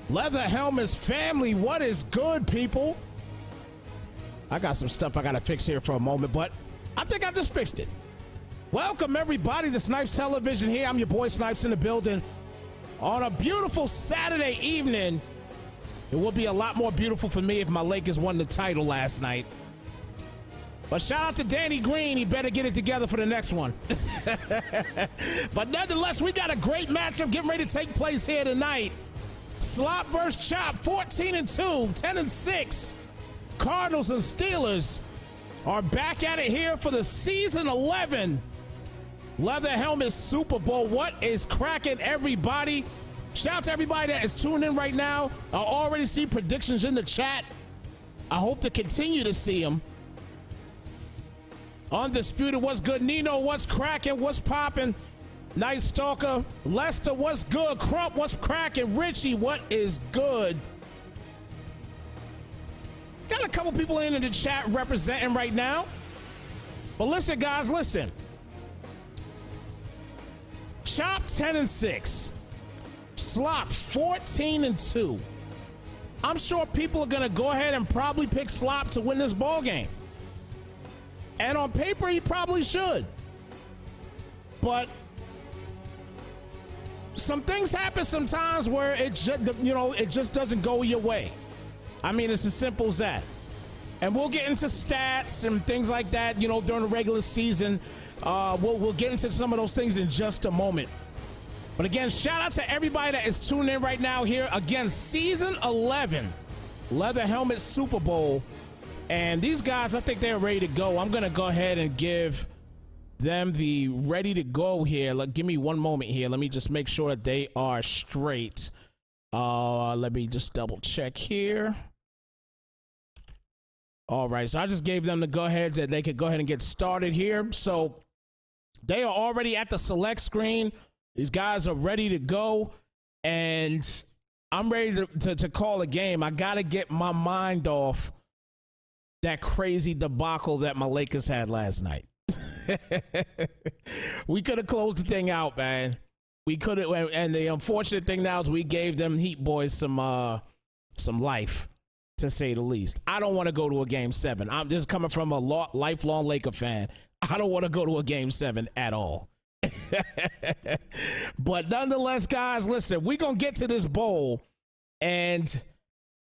Leather Helmets family, what is good, people? I got some stuff I gotta fix here for a moment, but I think I just fixed it. Welcome everybody to Snypz Television here. I'm your boy Snypz in the building on a beautiful Saturday evening. It would be a lot more beautiful for me if my Lakers won the title last night. But shout out to Danny Green, he better get it together for the next one. But nonetheless, we got a great matchup getting ready to take place here tonight. Slop versus Chop, 14-2, 10-6. Cardinals and Steelers are back at it here for the season 11 Leather Helmet Super Bowl. What is cracking, everybody? Shout out to everybody that is tuning in right now. I already see predictions in the chat. I hope to continue to see them. Undisputed, what's good? Nino, what's cracking? What's popping? Night Stalker, Lester, what's good? Crump, what's cracking? Richie, what is good? Got a couple people in the chat representing right now. But listen, guys, listen. Chop 10-6. Slop 14-2. I'm sure people are gonna go ahead and probably pick Slop to win this ball game. And on paper, he probably should. But some things happen sometimes where it just, it just doesn't go your way. I mean, it's as simple as that. And we'll get into stats and things like that, during the regular season. We'll get into some of those things in just a moment. But again, shout out to everybody that is tuning in right now here. Again, season 11, Leather Helmet Super Bowl. And these guys, I think they're ready to go. I'm going to go ahead and give them the ready to go here. Give me one moment here. Let me just make sure that they are straight. Let me just double check here. All right, so I just gave them the go ahead that they could go ahead and get started here. So they are already at the select screen. These guys are ready to go, and I'm ready to call a game. I got to get my mind off that crazy debacle that my Lakers had last night. We could have closed the thing out, man. We could have, and the unfortunate thing now is we gave them Heat boys some life, to say the least. I don't want to go to a game 7. I'm just coming from a lifelong Laker fan. I don't want to go to a game 7 at all. But nonetheless, guys, listen, we're gonna get to this bowl, and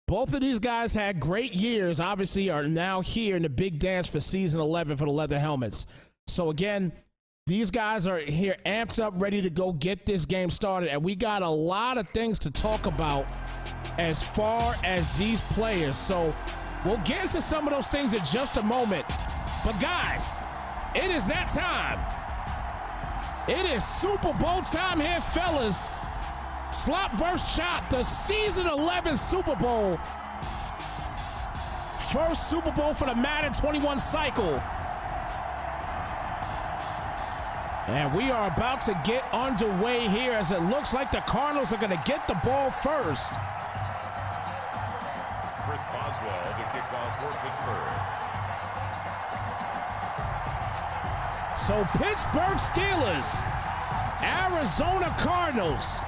both of these guys had great years. Obviously, are now here in the big dance for season 11 for the Leather Helmets. So again, these guys are here amped up, ready to go get this game started. And we got a lot of things to talk about as far as these players. So we'll get into some of those things in just a moment. But guys, it is that time. It is Super Bowl time here, fellas. Slop versus Chop, the season 11 Super Bowl. First Super Bowl for the Madden 21 cycle. And we are about to get underway here as it looks like the Cardinals are going to get the ball first. Chris Boswell to kick off for Pittsburgh. So Pittsburgh Steelers, Arizona Cardinals.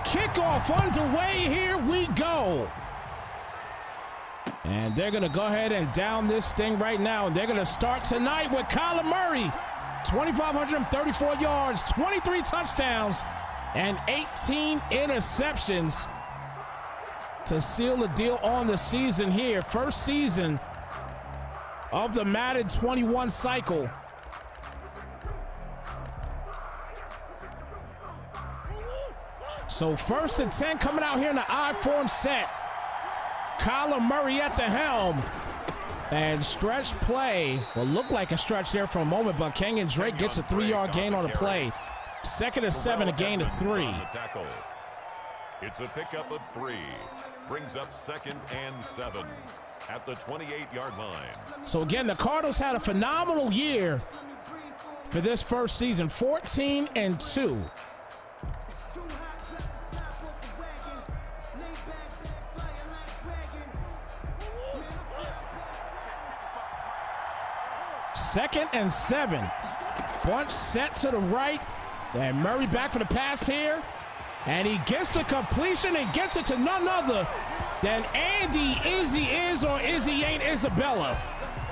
Kickoff underway, here we go. And they're going to go ahead and down this thing right now. And they're going to start tonight with Kyler Murray. 2,534 yards, 23 touchdowns, and 18 interceptions to seal the deal on the season here. First season of the Madden 21 cycle. So 1st and 10 coming out here in the I-form set. Kyler Murray at the helm. And stretch play will look like a stretch there for a moment, but Kenyon Drake gets a 3-yard gain on the play. 2nd and 7, a gain of 3. It's a pickup of 3. Brings up 2nd and 7 at the 28-yard line. So again, the Cardinals had a phenomenal year for this first season, 14-2. Second and 7. Bunch set to the right. And Murray back for the pass here. And he gets the completion and gets it to none other than Andy Izzy is or Izzy ain't Isabella.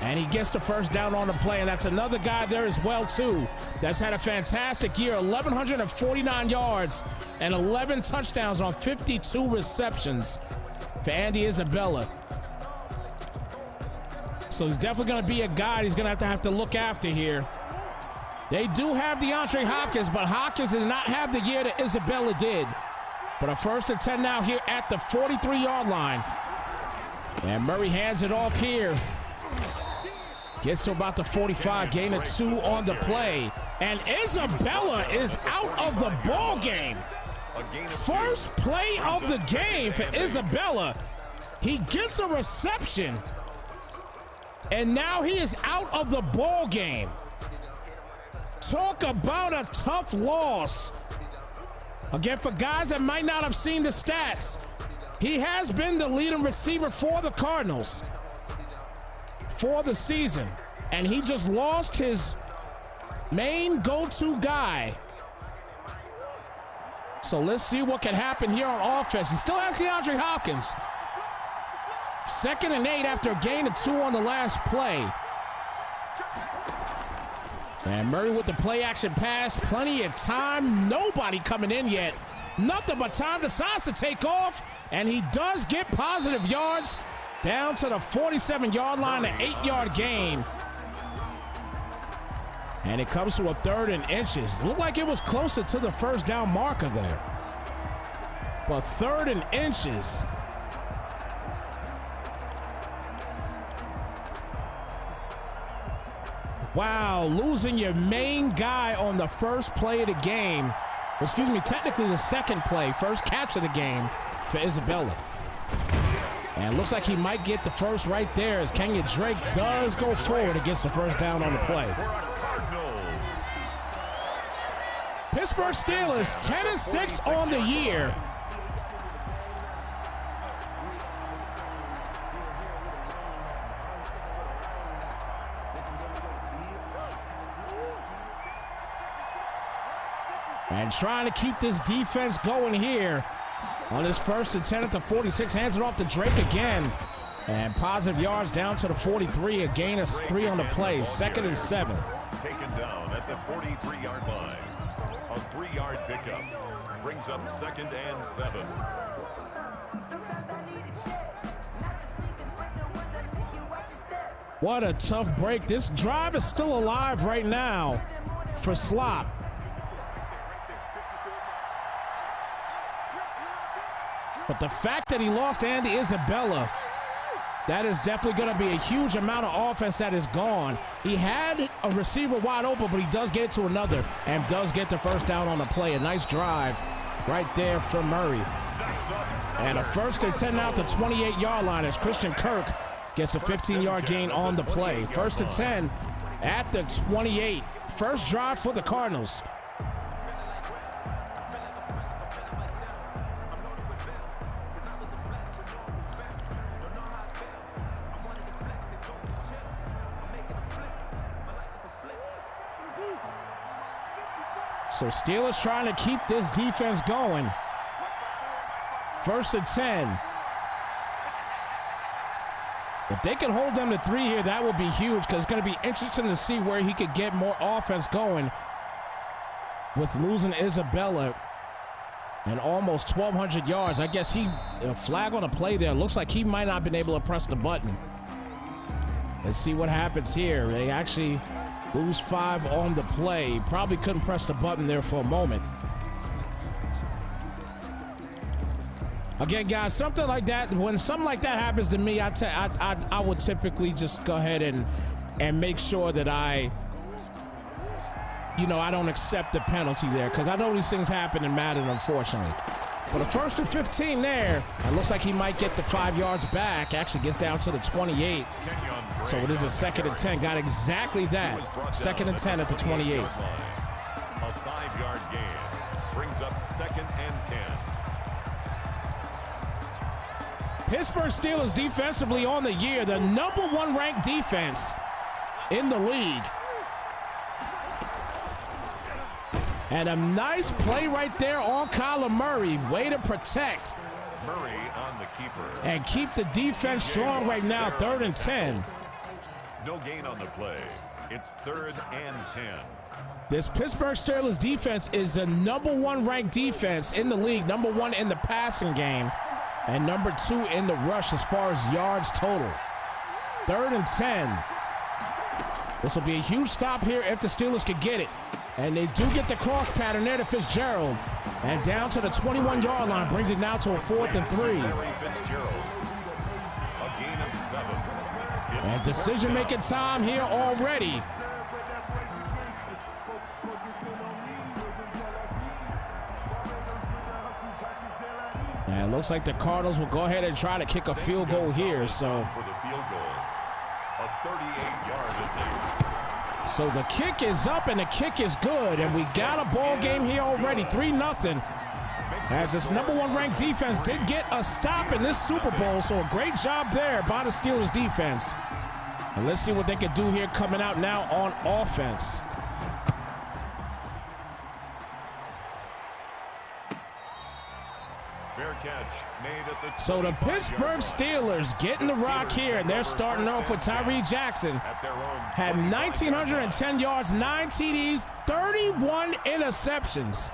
And he gets the first down on the play. And that's another guy there as well, too, that's had a fantastic year. 1,149 yards and 11 touchdowns on 52 receptions for Andy Isabella. So he's definitely going to be a guy he's going to have to look after here. They do have DeAndre Hopkins, but Hopkins did not have the year that Isabella did. But a 1st and 10 now here at the 43-yard line. And Murray hands it off here. Gets to about the 45, gain of 2 on the play. And Isabella is out of the ball game. First play of the game for Isabella. He gets a reception. And now he is out of the ball game. Talk about a tough loss. Again, for guys that might not have seen the stats, he has been the leading receiver for the Cardinals for the season. And he just lost his main go-to guy. So let's see what can happen here on offense. He still has DeAndre Hopkins. 2nd and 8 after a gain of 2 on the last play. And Murray with the play action pass. Plenty of time. Nobody coming in yet. Nothing but time. Decides to take off. And he does get positive yards down to the 47-yard line, an 8-yard gain. And it comes to a 3rd and inches. Looked like it was closer to the first down marker there. But 3rd and inches. Wow, losing your main guy on the first play of the game. Excuse me, technically the second play, first catch of the game for Isabella. And looks like he might get the first right there as Kenyon Drake does go forward and gets the first down on the play. Pittsburgh Steelers 10-6 on the year. And trying to keep this defense going here on his 1st and 10 at the 46. Hands it off to Drake again. And positive yards down to the 43. A gain of 3 on the play. 2nd and 7. Taken down at the 43-yard line. A 3-yard pickup brings up 2nd and 7. What a tough break. This drive is still alive right now for Slop. But the fact that he lost Andy Isabella, that is definitely going to be a huge amount of offense that is gone. He had a receiver wide open, but he does get it to another and does get the first down on the play. A nice drive right there for Murray. And a 1st and 10 out the 28-yard line as Christian Kirk gets a 15-yard gain on the play. 1st and 10 at the 28. First drive for the Cardinals. So Steelers trying to keep this defense going. 1st and 10. If they can hold them to 3 here, that would be huge because it's going to be interesting to see where he could get more offense going with losing Isabella and almost 1,200 yards. I guess a flag on a play there. Looks like he might not have been able to press the button. Let's see what happens here. They actually lose 5 on the play. Probably couldn't press the button there for a moment. Again, guys, something like that, when something like that happens to me, I would typically just go ahead and make sure that I don't accept the penalty there, because I know these things happen in Madden, unfortunately. But a 1st and 15 there. It looks like he might get the 5 yards back. Actually gets down to the 28. So it is a 2nd and 10. Got exactly that. 2nd and 10 at the 28. A 5-yard gain brings up 2nd and 10. Pittsburgh Steelers defensively on the year, the #1 ranked defense in the league. And a nice play right there on Kyler Murray. Way to protect. Murray on the keeper. And keep the defense strong right now, 3rd and 10. No gain on the play. It's 3rd and 10. This Pittsburgh Steelers defense is the #1 ranked defense in the league. #1 in the passing game. And #2 in the rush as far as yards total. 3rd and 10. This will be a huge stop here if the Steelers could get it. And they do get the cross pattern there to Fitzgerald. And down to the 21-yard line, brings it now to a 4th and 3. A gain of 7. And decision-making time here already. And it looks like the Cardinals will go ahead and try to kick a field goal here. So for the field goal, a 38-yard attempt. So the kick is up and the kick is good, and we got a ball game here already, 3-0. As this #1 ranked defense did get a stop in this Super Bowl, so a great job there by the Steelers defense. And let's see what they can do here coming out now on offense. Fair catch made at the So the Pittsburgh Steelers getting the rock here, and they're starting off with Tyree Jackson. Had 1,910 yards, 9 TDs, 31 interceptions.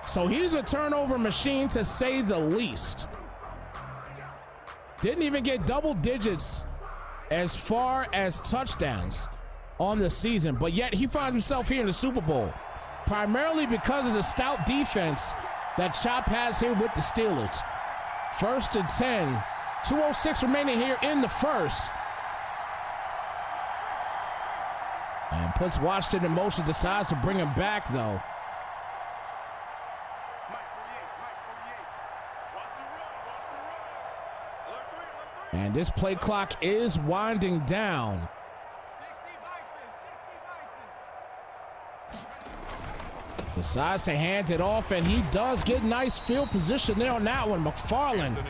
So he's a turnover machine, to say the least. Didn't even get double digits as far as touchdowns on the season, but yet he finds himself here in the Super Bowl, primarily because of the stout defense that Chop has here with the Steelers. 1st and 10, 2:06 remaining here in the first. And puts Washington in motion, decides to bring him back though. And this play clock is winding down. Decides to hand it off, and he does get nice field position there on that one. McFarland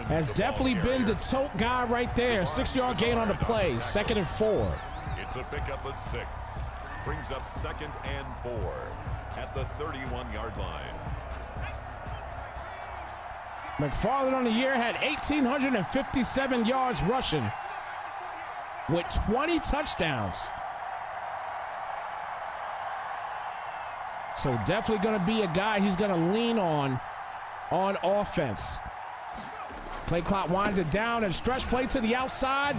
has definitely been the tote guy right there. 6-yard gain on the play, 2nd and 4. It's a pickup of 6. Brings up 2nd and 4 at the 31-yard line. McFarland on the year had 1,857 yards rushing with 20 touchdowns. So definitely going to be a guy he's going to lean on offense. Play clock winded down, and stretch play to the outside.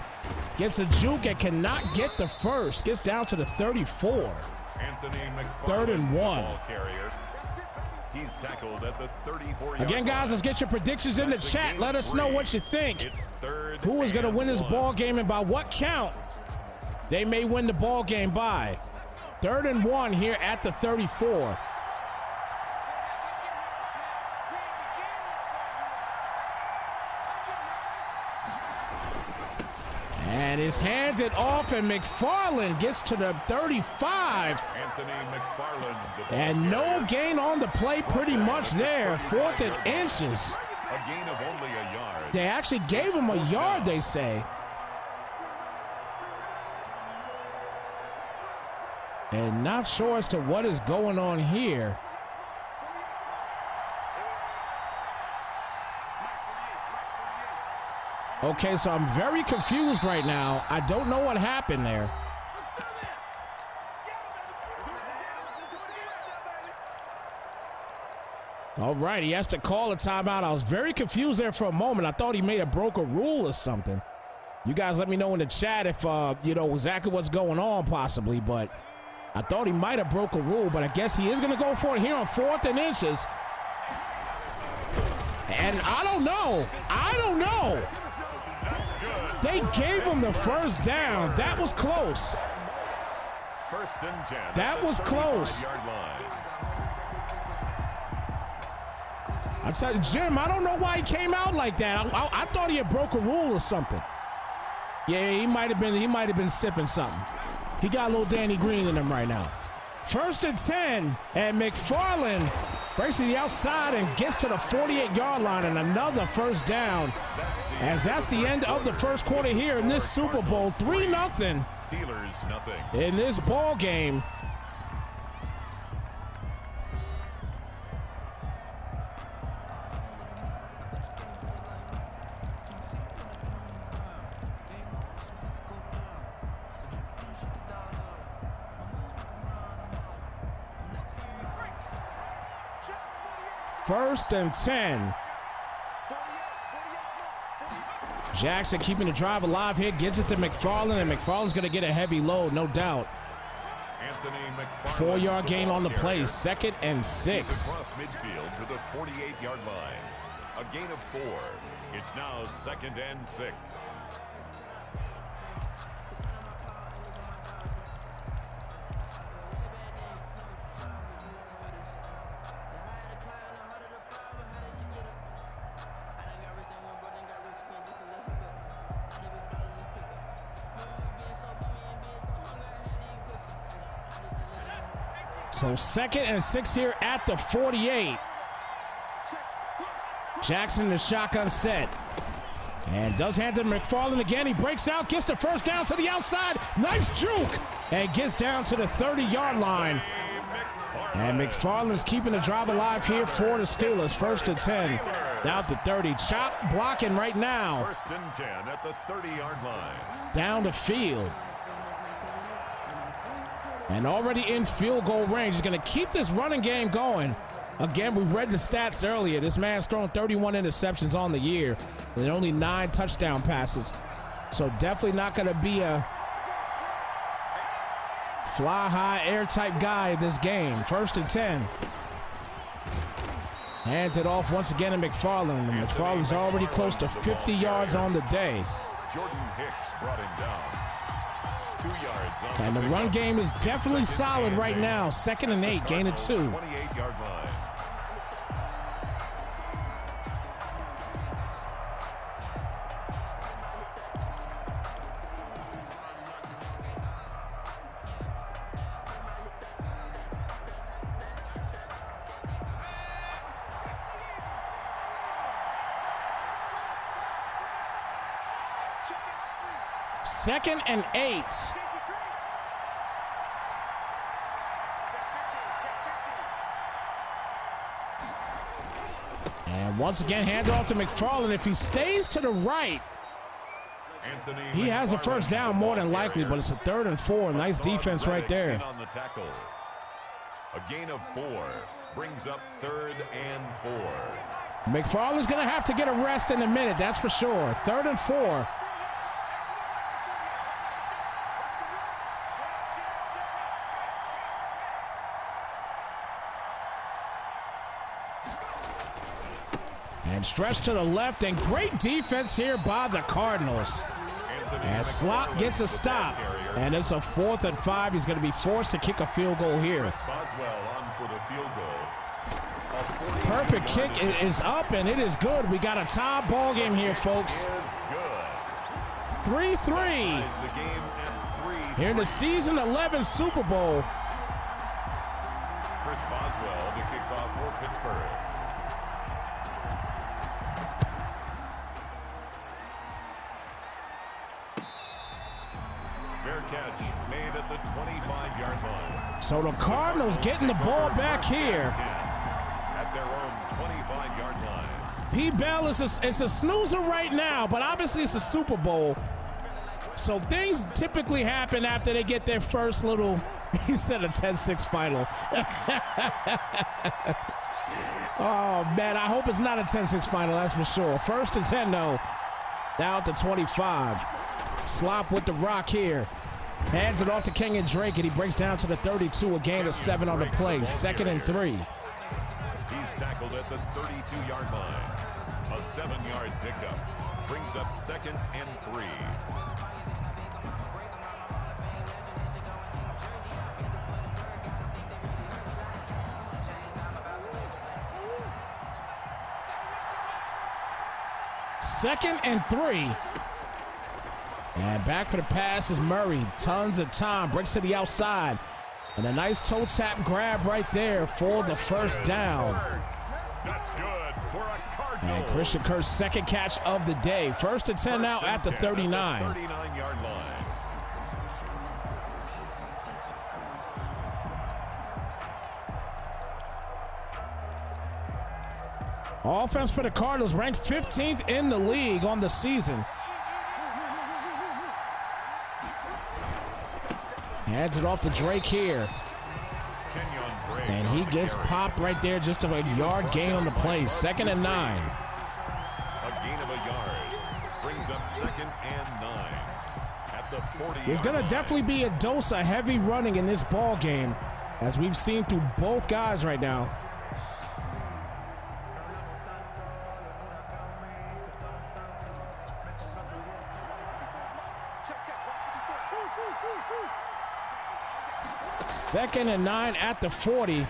Gets a juke and cannot get the first. Gets down to the 34. Anthony McFarland, 3rd and 1. ball carrier. He's tackled at the 34-yard Again, guys, let's get your predictions in the chat. Let us know what you think. Who is going to win this ball game, and by what count they may win the ball game by. 3rd and 1 here at the 34. And is handed off, and McFarland gets to the 35. Anthony McFarland. And no gain on the play pretty much there. 4th and inches. A gain of only a yard. They actually gave him a yard, they say. And not sure as to what is going on here. Okay, so I'm very confused right now. I don't know what happened there. All right, he has to call a timeout. I was very confused there for a moment. I thought he may have broke a rule or something. You guys let me know in the chat if, you know, exactly what's going on possibly, but I thought he might have broke a rule, but I guess he is going to go for it here on 4th and inches. And I don't know. They gave him the first down. That was close. First and 10. That was close. I tell you, Jim, I don't know why he came out like that. I thought he had broke a rule or something. Yeah, he might have been sipping something. He got a little Danny Green in him right now. First and 10, and McFarland breaks to the outside and gets to the 48-yard line, and another first down. As that's the end of the first quarter here in this Super Bowl. 3-0 Steelers nothing in this ball game. First and 10. Jackson keeping the drive alive here, gets it to McFarland, and McFarland's going to get a heavy load, no doubt. 4-yard gain on the play, 2nd and 6. Across midfield to the 48-yard line. A gain of 4. It's now 2nd and 6. So 2nd and 6 here at the 48. Jackson in the shotgun set. And does hand to McFarland again. He breaks out, gets the first down to the outside. Nice juke. And gets down to the 30-yard line. And McFarland's keeping the drive alive here for the Steelers. 1st and 10. Down to 30. Chop blocking right now. 1st and 10 at the 30-yard line. Down the field. And already in field goal range. He's going to keep this running game going. Again, we've read the stats earlier. This man's thrown 31 interceptions on the year and only 9 touchdown passes. So definitely not going to be a fly high air type guy in this game. 1st and 10. Hands it off once again to McFarland. And McFarland's already close to 50 yards on the day. Jordan Hicks brought him down. 2 yards. And the run game is definitely solid right now. 2nd and 8, gain of 2. 28-yard line. Second and 8. And once again, hand off to McFarland. If he stays to the right, he has a first down more than likely, but it's a 3rd and 4. Nice defense right there. On the tackle. A gain of 4 brings up 3rd and 4. McFarland's going to have to get a rest in a minute, that's for sure. 3rd and 4. And stretch to the left, and great defense here by the Cardinals. As Slot gets a stop, and it's a 4th and 5. He's going to be forced to kick a field goal here. Perfect kick is up, and it is good. We got a tie ball game here, folks. 3-3 here in the season 11 Super Bowl. Chris Boswell to kick off for Pittsburgh. Fair catch made at the 25-yard line. So the Cardinals getting the ball back here. At their own 25-yard line. P. Bell is a snoozer right now, but obviously it's a Super Bowl. So things typically happen after they get their first little, he said a 10-6 final. Oh, man, I hope it's not a 10-6 final, that's for sure. 1st and 10, though. Down to 25. Slop with the rock here. Hands it off to Kenyon Drake, and he breaks down to the 32, a gain of 7 on the play. 2nd and 3. He's tackled at the 32-yard line. A 7-yard pickup brings up 2nd and 3. Second and 3. And back for the pass is Murray. Tons of time. Breaks to the outside. And a nice toe tap grab right there for the first down. That's good for a Cardinal. And Christian Kirk's second catch of the day. 1st and 10 now at the 39. 39-yard line. Offense for the Cardinals ranked 15th in the league on the season. Hands it off to Drake here. And he gets popped right there, just a yard gain on the play. 2nd and 9. A gain of a yard brings up 2nd and 9 at the 40. There's going to definitely be a dose of heavy running in this ball game, as we've seen through both guys right now. Second and 9 at the 40.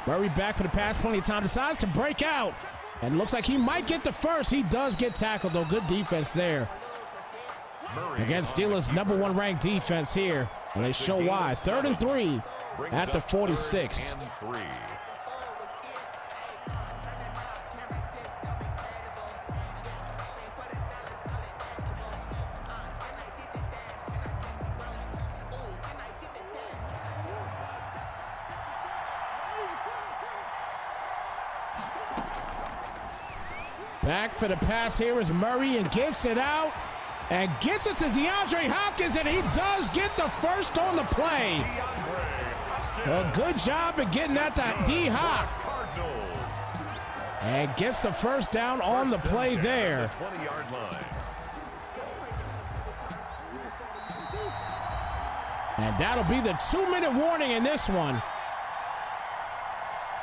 Murray back for the pass, plenty of time. Decides to break out. And looks like he might get the first. He does get tackled, though. Good defense there. Again, Steelers' #1 ranked defense here. And they show why. 3rd and 3 at the 46. Back for the pass here is Murray, and gets it out and gets it to DeAndre Hopkins, and he does get the first on the play. A good job at getting that to D-Hop. And gets the first down on the play there. And that'll be the 2-minute warning in this one.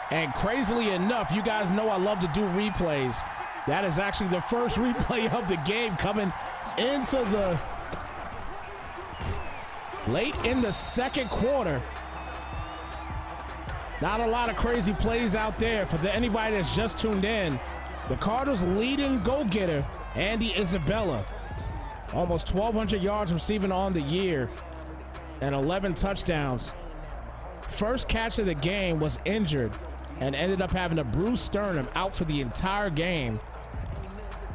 And crazily enough, you guys know I love to do replays. That is actually the first replay of the game coming into the late in the 2nd quarter. Not a lot of crazy plays out there for anybody that's just tuned in. The Cardinals' leading go-getter, Andy Isabella. Almost 1,200 yards receiving on the year and 11 touchdowns. First catch of the game was injured and ended up having a bruised sternum, out for the entire game.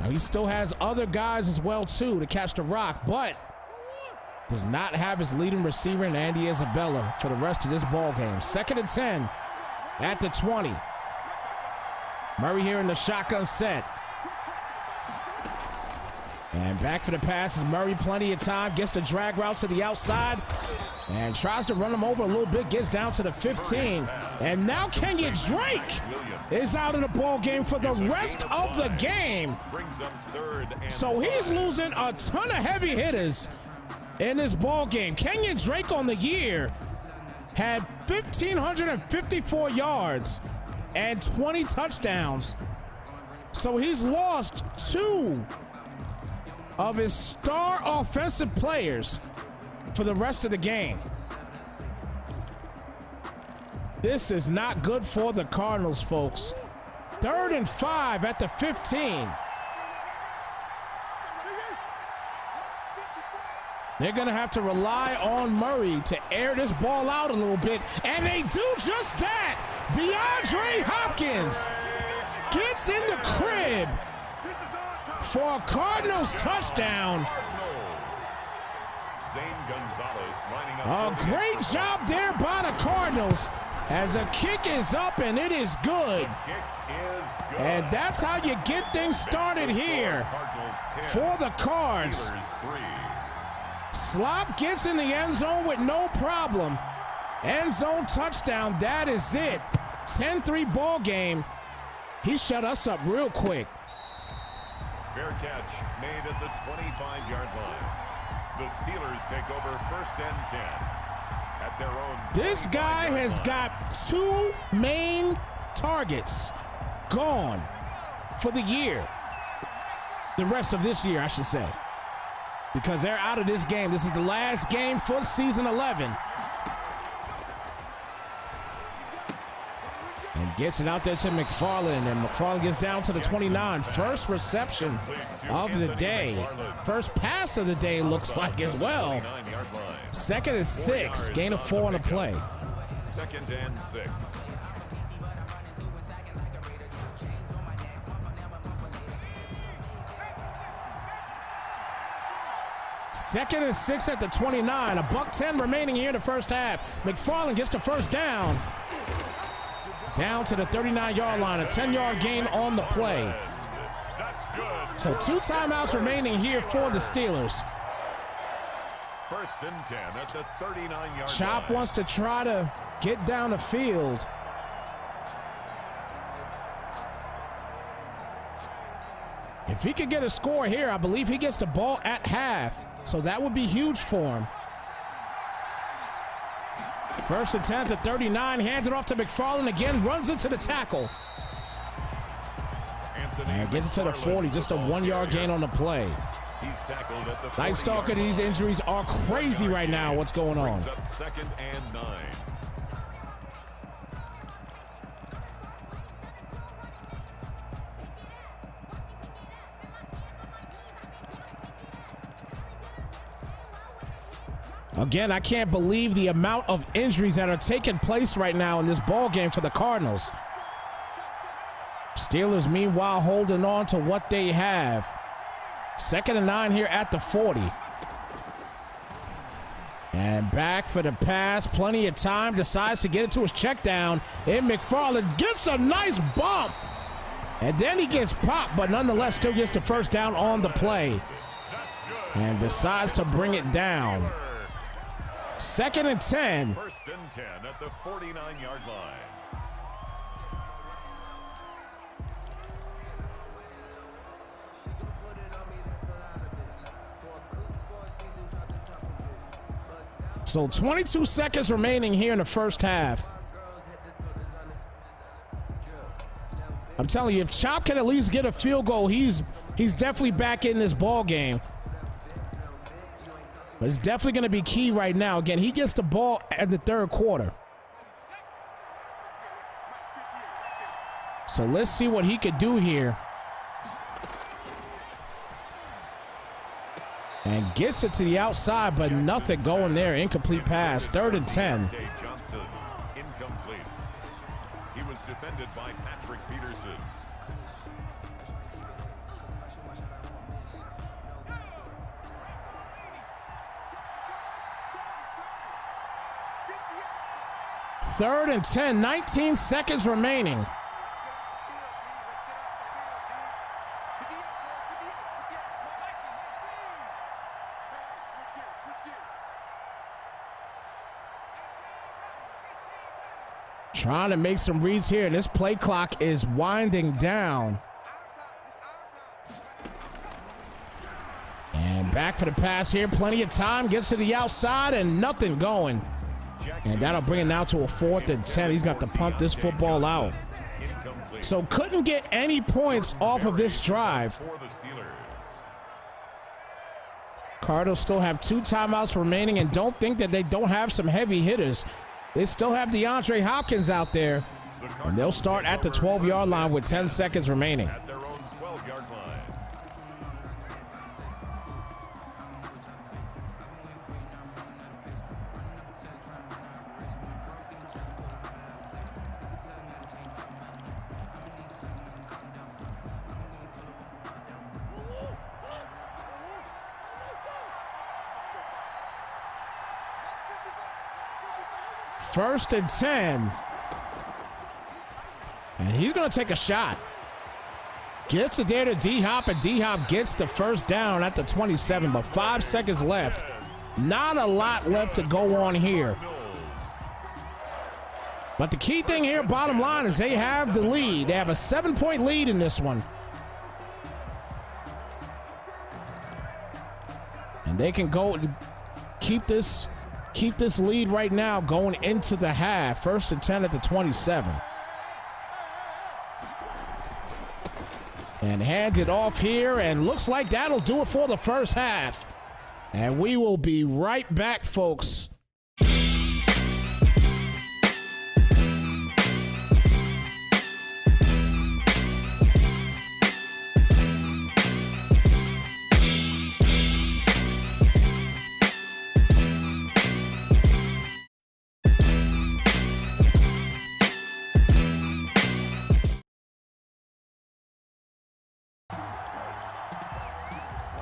Now, he still has other guys as well, too, to catch the rock, but does not have his leading receiver in Andy Isabella for the rest of this ball game. 2nd and 10 at the 20. Murray here in the shotgun set. And back for the pass is Murray, plenty of time, gets the drag route to the outside and tries to run him over a little bit, gets down to the 15. And now Kenyon Drake is out of the ball game for the rest of the game. So he's losing a ton of heavy hitters in this ball game. Kenyon Drake on the year had 1,554 yards and 20 touchdowns. So he's lost 2 of his star offensive players for the rest of the game. This is not good for the Cardinals, folks. 3rd and 5 at the 15. They're going to have to rely on Murray to air this ball out a little bit, and they do just that. DeAndre Hopkins gets in the crib for a Cardinals touchdown. A great job there by the Cardinals, as a kick is up and it is good. And that's how you get things started here for the Cards. Slop gets in the end zone with no problem. End zone touchdown, that is it. 10-3 ball game. He shut us up real quick. Fair catch made at the 25-yard line. The Steelers take over 1st and 10 at their own. This guy has got 2 main targets gone for the year. The rest of this year, I should say. Because they're out of this game. This is the last game for season 11. And gets it out there to McFarland, and McFarland gets down to the 29. First reception of the day. First pass of the day, looks like, as well. 2nd and 6. Gain of 4 on the play. 2nd and 6. Second and 6 at the 29. $1:10 remaining here in the first half. McFarland gets the first down. Down to the 39-yard line. A 10-yard gain on the play. So 2 timeouts remaining here for the Steelers. 1st and 10 at the 39-yard line. Chop wants to try to get down the field. If he could get a score here, I believe he gets the ball at half. So that would be huge for him. 1st and 10 at the 39. Hands it off to McFarland again. Runs into the tackle. And gets it to the 40. Just a 1-yard gain on the play. Nice Stalker. These injuries are crazy right now. What's going on? 2nd and 9. Again, I can't believe the amount of injuries that are taking place right now in this ball game for the Cardinals. Steelers, meanwhile, holding on to what they have. 2nd and 9 here at the 40. And back for the pass. Plenty of time. Decides to get it to his check down. And McFarland gets a nice bump. And then he gets popped, but nonetheless still gets the first down on the play. And decides to bring it down. 2nd and 10. 1st and 10 at the 49-yard line. So 22 seconds remaining here in the first half. I'm telling you, if Chop can at least get a field goal, he's definitely back in this ball game. But it's definitely going to be key right now. Again, he gets the ball at the 3rd quarter. So let's see what he could do here. And gets it to the outside, but nothing going there. Incomplete pass. 3rd and 10. Johnson, incomplete. He was defended by Patrick Peterson. Third and 10, 19 seconds remaining. Trying to make some reads here, and this play clock is winding down. And back for the pass here, plenty of time, gets to the outside and nothing going. And that'll bring it now to a 4th and 10. He's got to pump this football out. So couldn't get any points off of this drive. Cardinals still have 2 timeouts remaining, and don't think that they don't have some heavy hitters. They still have DeAndre Hopkins out there, and they'll start at the 12-yard line with 10 seconds remaining. At their own 12-yard line. First and 10. And he's going to take a shot. Gets it there to D-Hop, and D-Hop gets the first down at the 27, but 5 seconds left. Not a lot left to go on here. But the key thing here, bottom line, is they have the lead. They have a 7-point lead in this one. And They can go keep this lead right now going into the half. 1st and 10 at the 27. And hand it off here, and looks like that'll do it for the first half. And we will be right back, folks.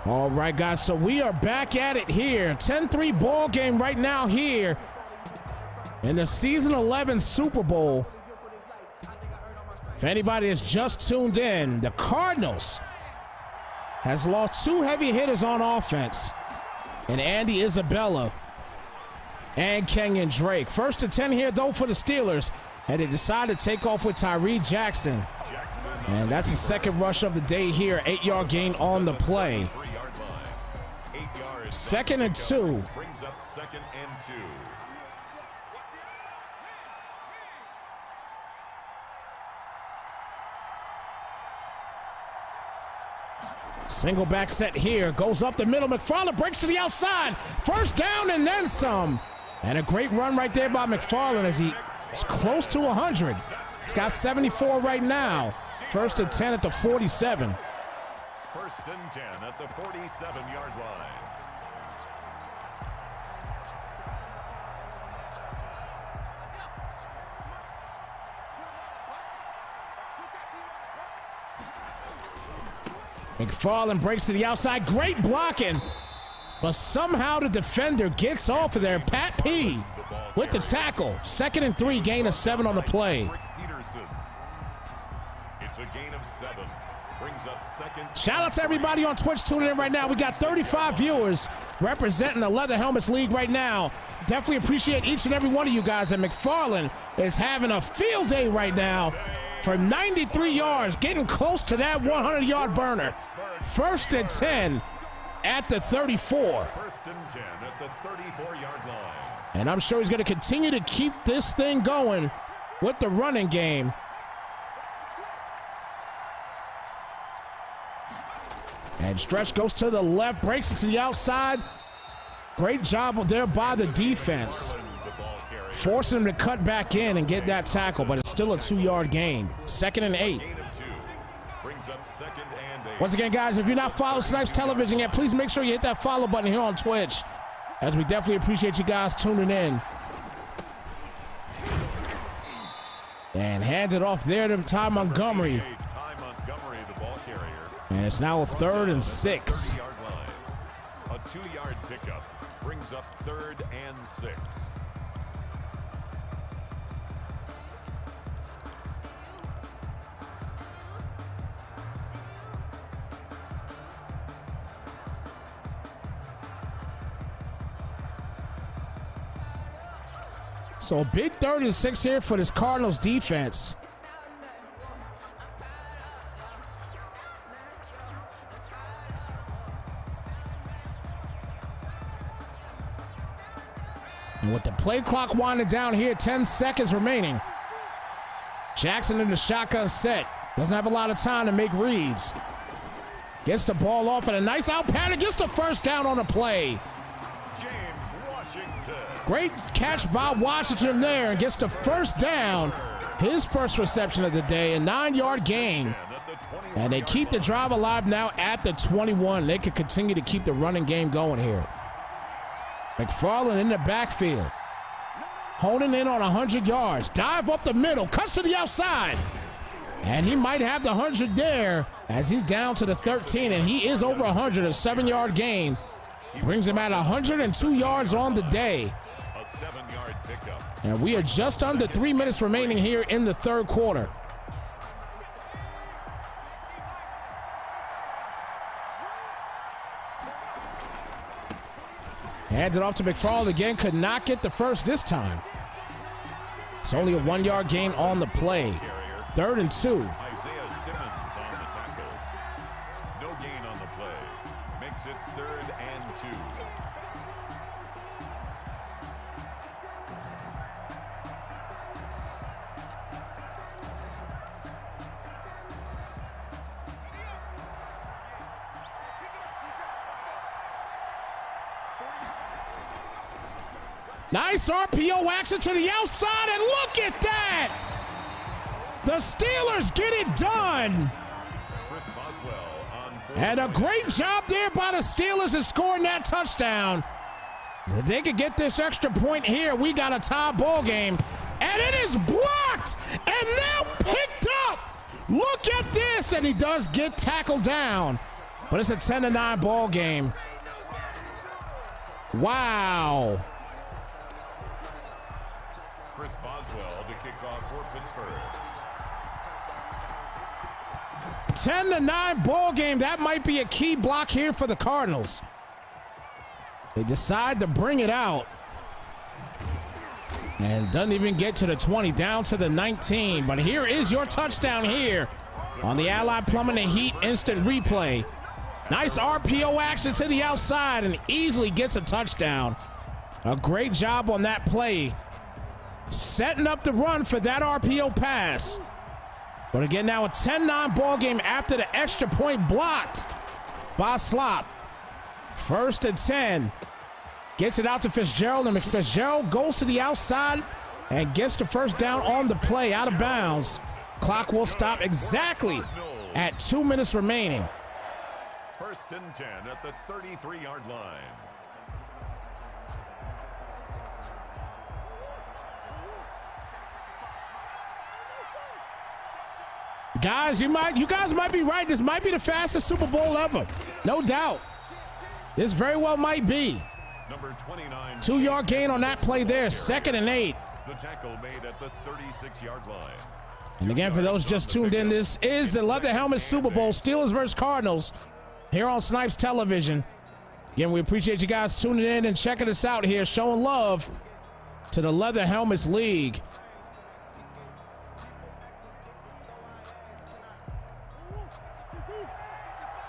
All right, guys, so we are back at it here. 10-3 ball game right now here in the Season 11 Super Bowl. If anybody has just tuned in, the Cardinals has lost 2 heavy hitters on offense, and Andy Isabella and Kenyon Drake. 1st and 10 here, though, for the Steelers, and they decide to take off with Tyree Jackson. And that's the second rush of the day here, 8-yard gain on the play. 2nd and 2. Brings up 2nd and 2. Single back set here, goes up the middle. McFarland breaks to the outside. 1st down and then some. And a great run right there by McFarland as he is close to 100. He's got 74 right now. 1st and 10 at the 47. 1st and 10 at the 47-yard line. McFarland breaks to the outside. Great blocking. But somehow the defender gets off of there. Pat P with the tackle. 2nd and 3, gain of 7 on the play. It's a gain of 7. Brings up 2nd. Shout out to everybody on Twitch tuning in right now. We got 35 viewers representing the Leather Helmets League right now. Definitely appreciate each and every one of you guys. And McFarland is having a field day right now for 93 yards, getting close to that 100-yard burner. 1st and 10 at the 34. 1st and 10 at the 34-yard line. And I'm sure he's going to continue to keep this thing going with the running game. And stretch goes to the left, breaks it to the outside. Great job there by the defense, forcing him to cut back in and get that tackle, but it's still a 2-yard gain. 2nd and 8. Once again, guys, if you're not following Snypz Television yet, please make sure you hit that follow button here on Twitch, as we definitely appreciate you guys tuning in. And hands it off there to Ty Montgomery. And it's now a 3rd and 6. A 2-yard pickup brings up 3rd and 6. So a big 3rd and 6 here for this Cardinals defense. And with the play clock winding down here, 10 seconds remaining. Jackson in the shotgun set. Doesn't have a lot of time to make reads. Gets the ball off and a nice out pattern. Gets the 1st down on the play. James Washington. Great catch by Washington there and gets the 1st down. His 1st reception of the day, a 9-yard gain. And they keep the drive alive now at the 21. They can continue to keep the running game going here. McFarland in the backfield, honing in on 100 yards. Dive up the middle, cuts to the outside. And he might have the 100 there as he's down to the 13, and he is over 100, a 7-yard gain. Brings him at 102 yards on the day. A 7-yard pickup. And we are just under 3 minutes remaining here in the 3rd quarter. Hands it off to McFarland again. Could not get the 1st this time. It's only a 1-yard gain on the play. 3rd and 2. Isaiah Simmons on the tackle. No gain on the play. Makes it 3rd and 2. Nice RPO action to the outside, and look at that! The Steelers get it done. And a great job there by the Steelers in scoring that touchdown. If they could get this extra point here, we got a tie ball game. And it is blocked and now picked up. Look at this, and he does get tackled down. But it's a 10-9 ball game. Wow. Chris Boswell to kick off for Pittsburgh. 10-9 ball game. That might be a key block here for the Cardinals. They decide to bring it out. And doesn't even get to the 20, down to the 19. But here is your touchdown here on the Allied Plumbing and Heat instant replay. Nice RPO action to the outside and easily gets a touchdown. A great job on that play. Setting up the run for that RPO pass. But again, now a 10-9 ball game after the extra point blocked by Slop. 1st and 10. Gets it out to Fitzgerald, and Fitzgerald goes to the outside and gets the first down on the play out of bounds. Clock will stop exactly at 2 minutes remaining. 1st and 10 at the 33-yard line. Guys, you guys might be right. This might be the fastest Super Bowl ever. No doubt. This very well might be. Number 29. 2-yard gain on that play there. 2nd and 8. The tackle made at the 36-yard line. And again, for those just tuned in, this is the Leather Helmet Super Bowl, Steelers versus Cardinals, here on Snypz Television. Again, we appreciate you guys tuning in and checking us out here, showing love to the Leather Helmets League.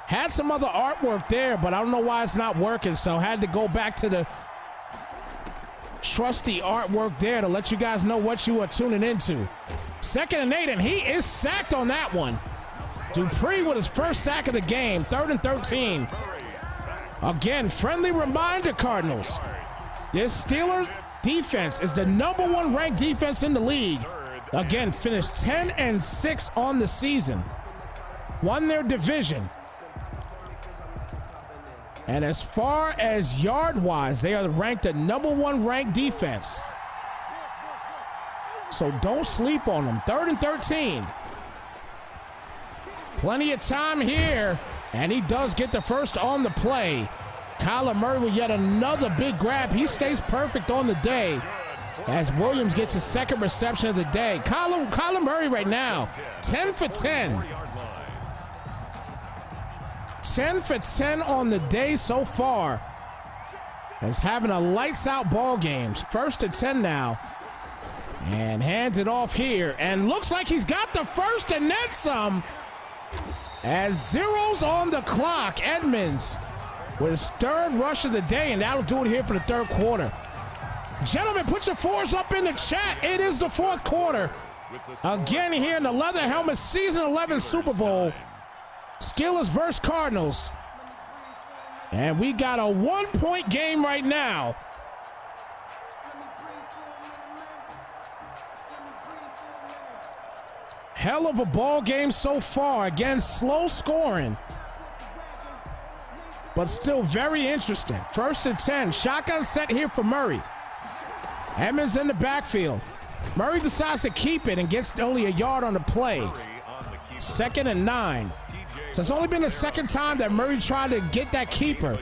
Had some other artwork there, but I don't know why it's not working, so had to go back to the trusty artwork there to let you guys know what you are tuning into. 2nd and 8, and he is sacked on that one. Dupree with his first sack of the game. 3rd and 13. Again, friendly reminder, Cardinals. This Steelers defense is the #1 ranked defense in the league. Again, finished 10-6 on the season. Won their division. And as far as yard-wise, they are ranked the #1 ranked defense. So don't sleep on them. 3rd and 13. Plenty of time here, and he does get the first on the play. Kyler Murray with yet another big grab. He stays perfect on the day as Williams gets his 2nd reception of the day. Kyler Murray right now, 10 for 10. 10 for 10 on the day so far. As having a lights-out ball game. 1st and 10 now. And hands it off here. And looks like he's got the first and then some. As zeros on the clock. Edmonds with his 3rd rush of the day. And that'll do it here for the 3rd quarter. Gentlemen, put your 4s up in the chat. It is the 4th quarter. Again here in the Leather Helmet Season 11 Super Bowl. Steelers versus Cardinals. And we got a 1-point game right now. Hell of a ball game so far. Again, slow scoring, but still very interesting. 1st and 10. Shotgun set here for Murray. Edmonds in the backfield. Murray decides to keep it and gets only a yard on the play. 2nd and 9. So it's only been the 2nd time that Murray tried to get that keeper,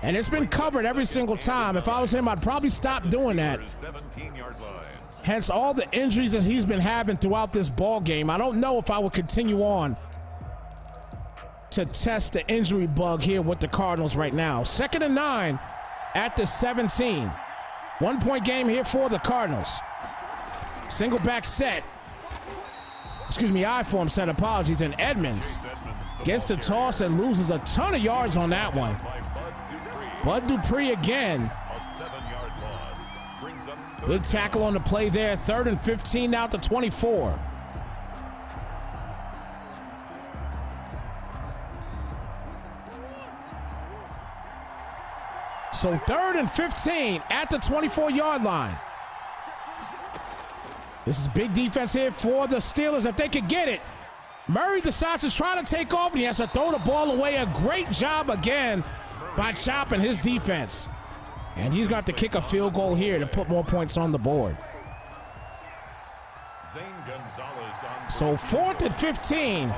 and it's been covered every single time. If I was him, I'd probably stop doing that. Hence all the injuries that he's been having throughout this ball game. I don't know if I would continue on to test the injury bug here with the Cardinals right now. 2nd and 9 at the 17. 1-point game here for the Cardinals. Single back set. Excuse me, I-form set, apologies. And Edmonds gets the toss and loses a ton of yards on that one. Bud Dupree again. Big tackle on the play there. 3rd and 15 out to 24. So 3rd and 15 at the 24-yard line. This is big defense here for the Steelers. If they could get it, Murray decides to try to take off, and he has to throw the ball away. A great job again by chopping his defense. And he's got to kick a field goal here to put more points on the board. So 4th and 15.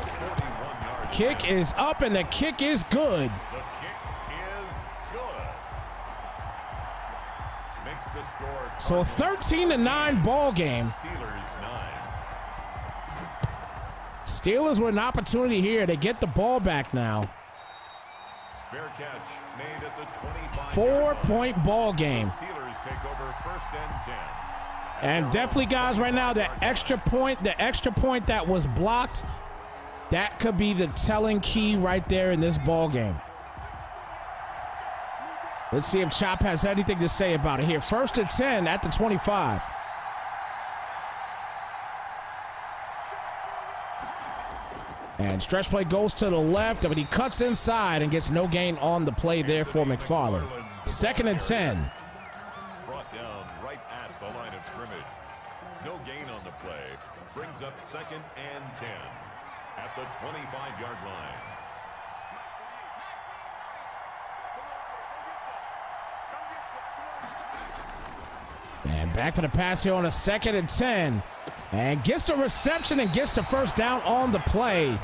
Kick is up, and the kick is good. So 13-9 ball game. Steelers with an opportunity here to get the ball back now. Fair catch made at the 25. 4-point ball game. Steelers take over 1st and 10. And definitely, guys, right now, the extra point that was blocked, that could be the telling key right there in this ball game. Let's see if Chop has anything to say about it here. 1st and 10 at the 25. And stretch play goes to the left, but he cuts inside and gets no gain on the play there for McFarland. 2nd and 10. Brought down right at the line of scrimmage. No gain on the play. Brings up 2nd and 10 at the 25-yard line. And back for the pass here on a 2nd and 10. And gets the reception and gets the first down on the play.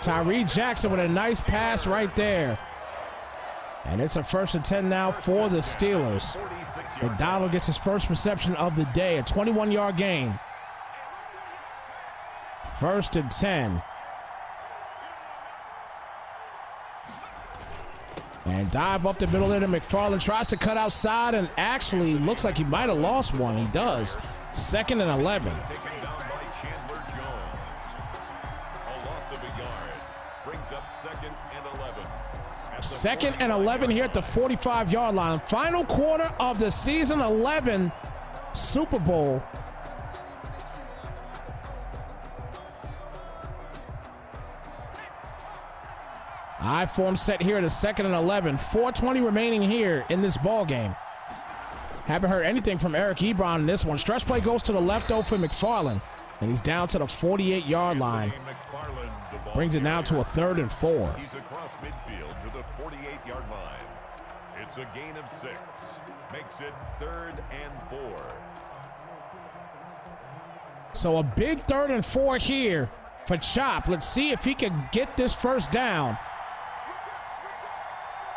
Tyree Jackson with a nice pass right there. And it's a 1st and 10 now for the Steelers. McDonald gets his first reception of the day, a 21-yard gain. 1st and 10. And dive up the middle there to McFarland. Tries to cut outside and actually looks like he might have lost one. He does. 2nd and 11. Taken down by Chandler Jones. A loss of a yard. Brings up 2nd and 11. 2nd and 11 here at the 45-yard line. Final quarter of the season 11 Super Bowl. I form set here at a 2nd and 11. 4:20 remaining here in this ball game. Haven't heard anything from Eric Ebron in this one. Stretch play goes to the left though for McFarland, and he's down to the 48-yard line. Brings it now to a 3rd and 4. He's across midfield to the 48-yard line. It's a gain of 6. Makes it 3rd and 4. So a big 3rd and 4 here for Chop. Let's see if he can get this first down.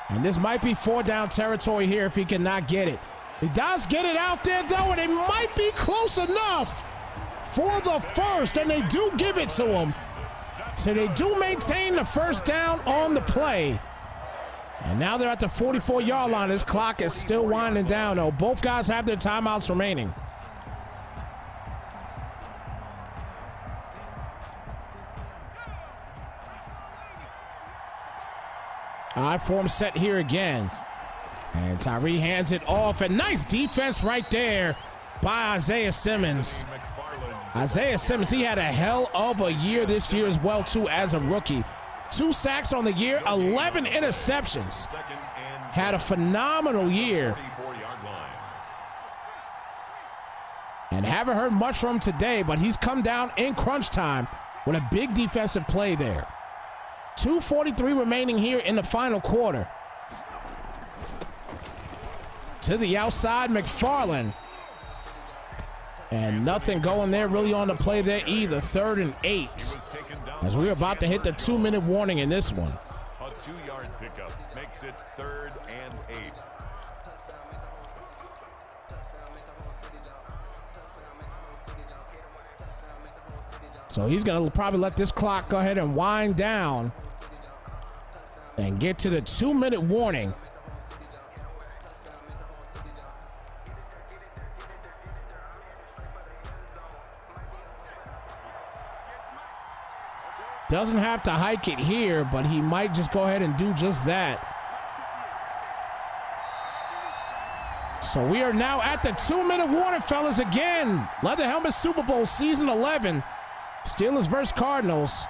And this might be 4-down territory here if he cannot get it. He does get it out there, though, and it might be close enough for the first, and they do give it to him. So they do maintain the first down on the play. And now they're at the 44-yard line. This clock is still winding down, though. Both guys have their timeouts remaining. I form set here again. And Tyree hands it off. And nice defense right there by Isaiah Simmons. Isaiah Simmons, he had a hell of a year this year as well, too, as a rookie. 2 sacks on the year, 11 interceptions. Had a phenomenal year. And haven't heard much from him today, but he's come down in crunch time with a big defensive play there. 2:43 remaining here in the final quarter. To the outside, McFarland. And nothing going there really on the play there either. 3rd and 8. As we're about to hit the 2-minute warning in this one. A 2-yard pickup makes it 3rd and 8. So he's going to probably let this clock go ahead and wind down and get to the 2-minute warning. Doesn't have to hike it here, but he might just go ahead and do just that. So we are now at the 2-minute warning, fellas, again. Leather Helmet Super Bowl Season 11. Steelers versus Cardinals.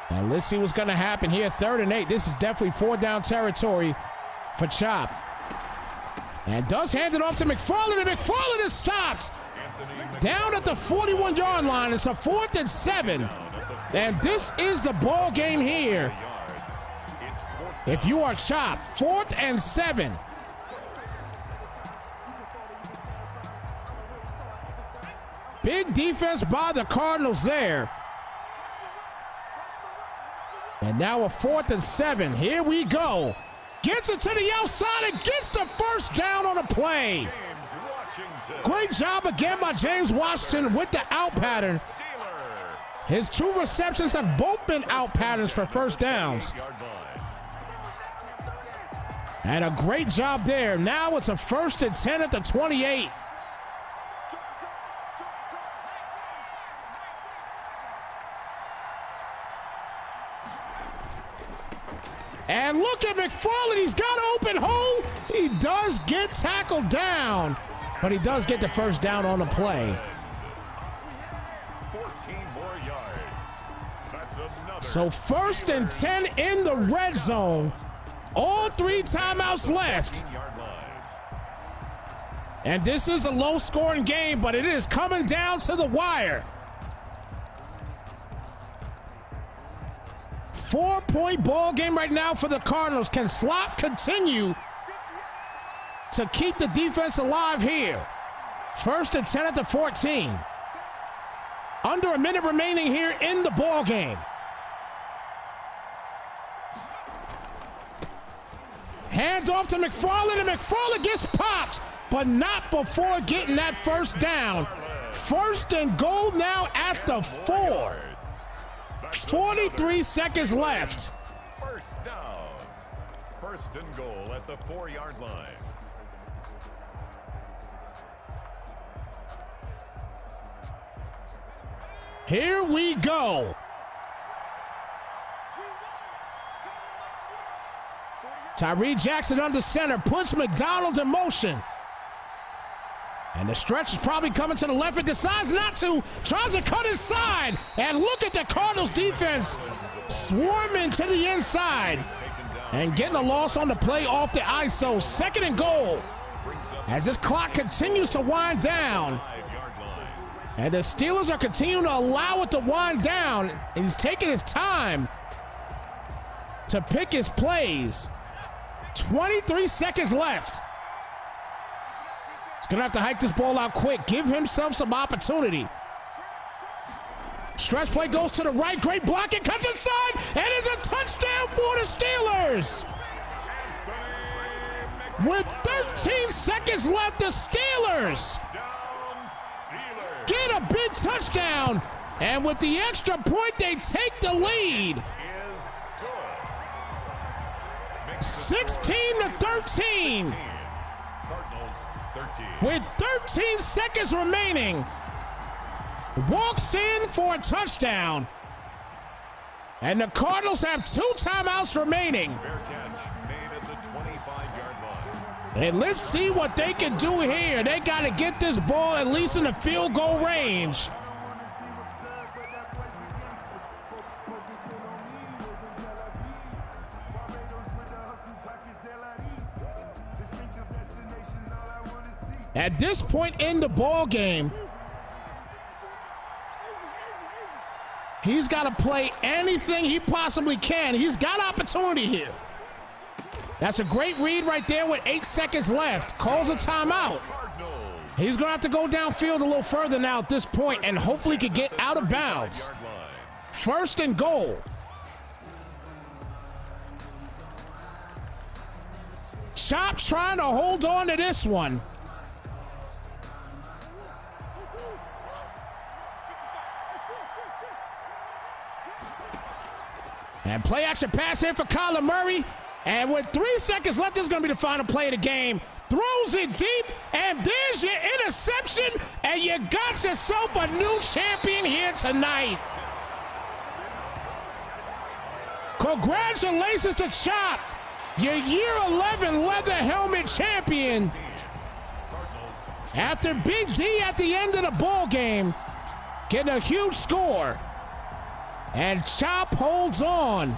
And let's see what's going to happen here. 3rd and 8. This is definitely 4-down territory for Chop. And does hand it off to McFarland, and McFarland is stopped. Down at the 41-yard line. It's a 4th and 7. And this is the ball game here. If you are Chop, 4th and 7. Big defense by the Cardinals there. And now a 4th and 7. Here we go. Gets it to the outside and gets the first down on a play. Great job again by James Washington with the out pattern. His 2 receptions have both been out patterns for first downs. And a great job there. Now it's a 1st and 10 at the 28. And look at McFarland, he's got an open hole. He does get tackled down, but he does get the first down on the play. 14 more yards. That's another. So 1st and 10 in the red zone. All 3 timeouts left. And this is a low-scoring game, but it is coming down to the wire. 4-point ball game right now for the Cardinals. Can Slop continue to keep the defense alive here? 1st and 10 at the 14. Under a minute remaining here in the ball game. Hand off to McFarland, and McFarland gets popped, but not before getting that first down. 1st and goal now at the 4. 43 seconds left. First down. 1st and goal at the 4-yard line. Here we go. Tyree Jackson under center, puts McDonald in motion. And the stretch is probably coming to the left. It decides not to. Tries to cut inside. And look at the Cardinals defense swarming to the inside. And getting a loss on the play off the ISO. 2nd and goal. As this clock continues to wind down. And the Steelers are continuing to allow it to wind down. And he's taking his time to pick his plays. 23 seconds left. He's going to have to hike this ball out quick. Give himself some opportunity. Stretch play goes to the right. Great block. It cuts inside. And it's a touchdown for the Steelers. With 13 seconds left, the Steelers get a big touchdown. And with the extra point, they take the lead. 16-13. With 13 seconds remaining, walks in for a touchdown. And the Cardinals have 2 timeouts remaining. And let's see what they can do here. They got to get this ball at least in the field goal range. At this point in the ball game, he's got to play anything he possibly can. He's got opportunity here. That's a great read right there with 8 seconds left. Calls a timeout. He's going to have to go downfield a little further now at this point and hopefully could get out of bounds. 1st and goal. Chop trying to hold on to this one. And play action pass here for Kyler Murray. And with 3 seconds left, this is going to be the final play of the game. Throws it deep, and there's your interception, and you got yourself a new champion here tonight. Congratulations to Chop, your year 11 leather helmet champion. After Big D at the end of the ball game, getting a huge score. And Chop holds on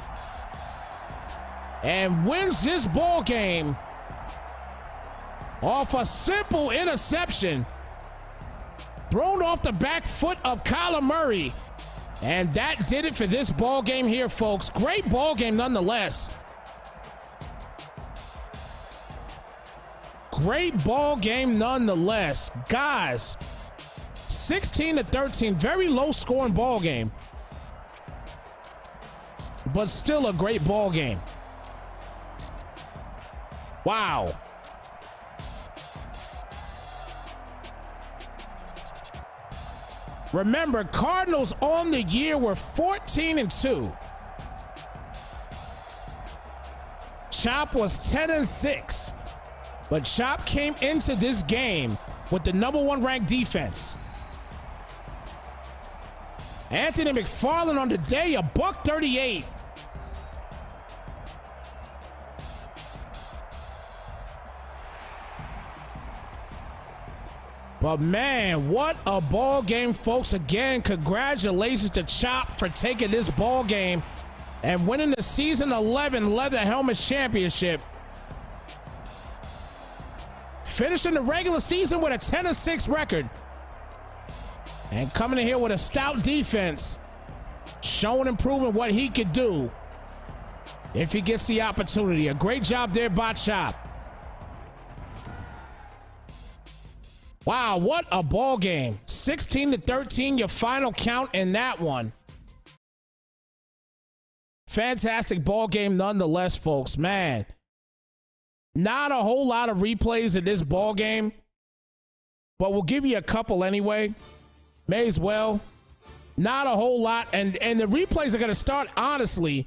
and wins this ball game off a simple interception thrown off the back foot of Kyler Murray. And that did it for this ball game here, folks. Great ball game nonetheless. Great ball game nonetheless. Guys, 16-13, very low scoring ball game, but still a great ball game. Wow. Remember, Cardinals on the year were 14-2. Chop was 10-6. But Chop came into this game with the #1 ranked defense. Anthony McFarland on the day, $138. But man, what a ball game, folks. Again, congratulations to Chop for taking this ball game and winning the season 11 Leather Helmets Championship. Finishing the regular season with a 10-6 record. And coming in here with a stout defense, showing and proving what he could do if he gets the opportunity. A great job there by Chop. Wow, what a ball game. 16-13, your final count in that one. Fantastic ball game nonetheless, folks. Man, not a whole lot of replays in this ball game, but we'll give you a couple anyway. May as well. Not a whole lot, and the replays are going to start, honestly,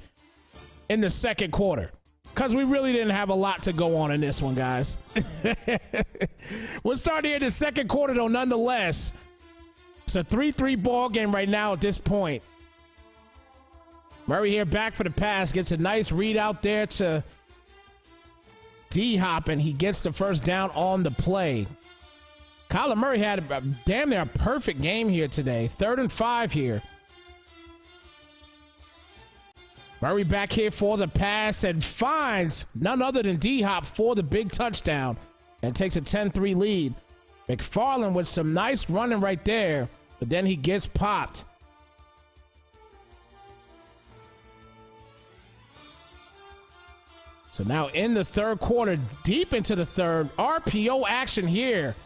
in the second quarter, because we really didn't have a lot to go on in this one, guys. We'll start here in the second quarter, though, nonetheless. It's a 3-3 ball game right now at this point. Murray here back for the pass, gets a nice read out there to D-Hop, and he gets the first down on the play. Kyler Murray had a damn near a perfect game here today. 3rd and 5 here. Murray back here for the pass and finds none other than D-Hop for the big touchdown and takes a 10-3 lead. McFarland with some nice running right there, but then he gets popped. So now in the third quarter, deep into the third, RPO action here.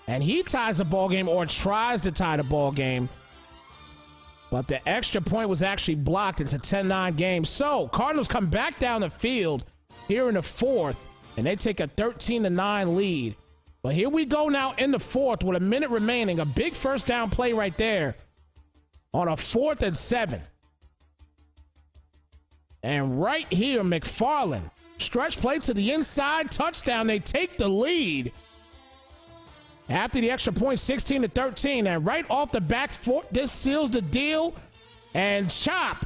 And he ties the ball game, or tries to tie the ball game. But the extra point was actually blocked. It's a 10-9 game. So Cardinals come back down the field here in the fourth, and they take a 13-9 lead. But here we go now in the fourth with a minute remaining. A big first down play right there on a 4th and 7. And right here, McFarland, stretch play to the inside, touchdown. They take the lead after the extra point, 16-13. And right off the back foot, this seals the deal. And Chop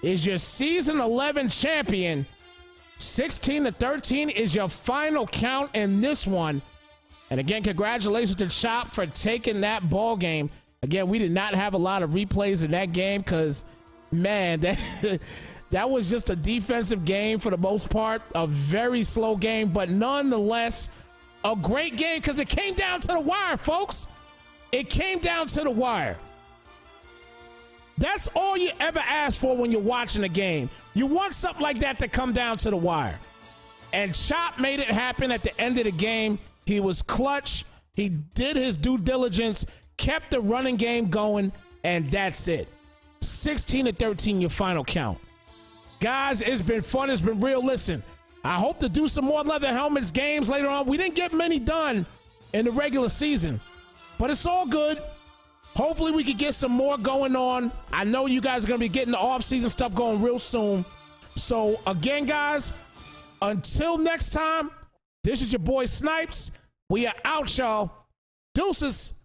is your season 11 champion. 16-13 is your final count in this one. And again, congratulations to Chop for taking that ball game. Again, we did not have a lot of replays in that game because, man, that was just a defensive game for the most part. A very slow game, but nonetheless, a great game because it came down to the wire, folks. It came down to the wire. That's all you ever ask for when you're watching a game. You want something like that to come down to the wire. And Chop made it happen at the end of the game. He was clutch. He did his due diligence, kept the running game going, and that's it. 16-13, your final count. Guys, it's been fun. It's been real. Listen, I hope to do some more Leather Helmets games later on. We didn't get many done in the regular season, but it's all good. Hopefully we can get some more going on. I know you guys are going to be getting the off-season stuff going real soon. So again, guys, until next time, this is your boy Snypz. We are out, y'all. Deuces.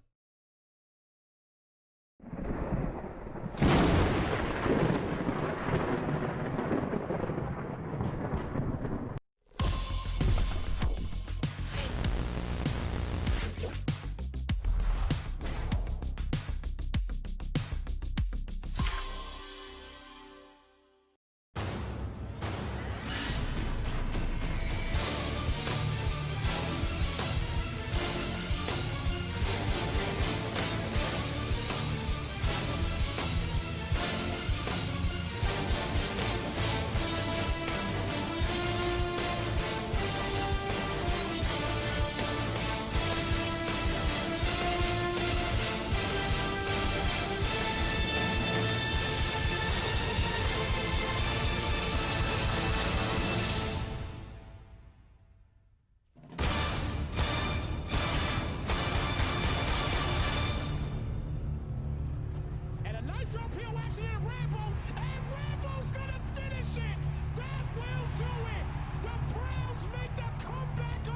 appeal action in Rambo, and Rambo's gonna finish it. That will do it. The Browns make the comeback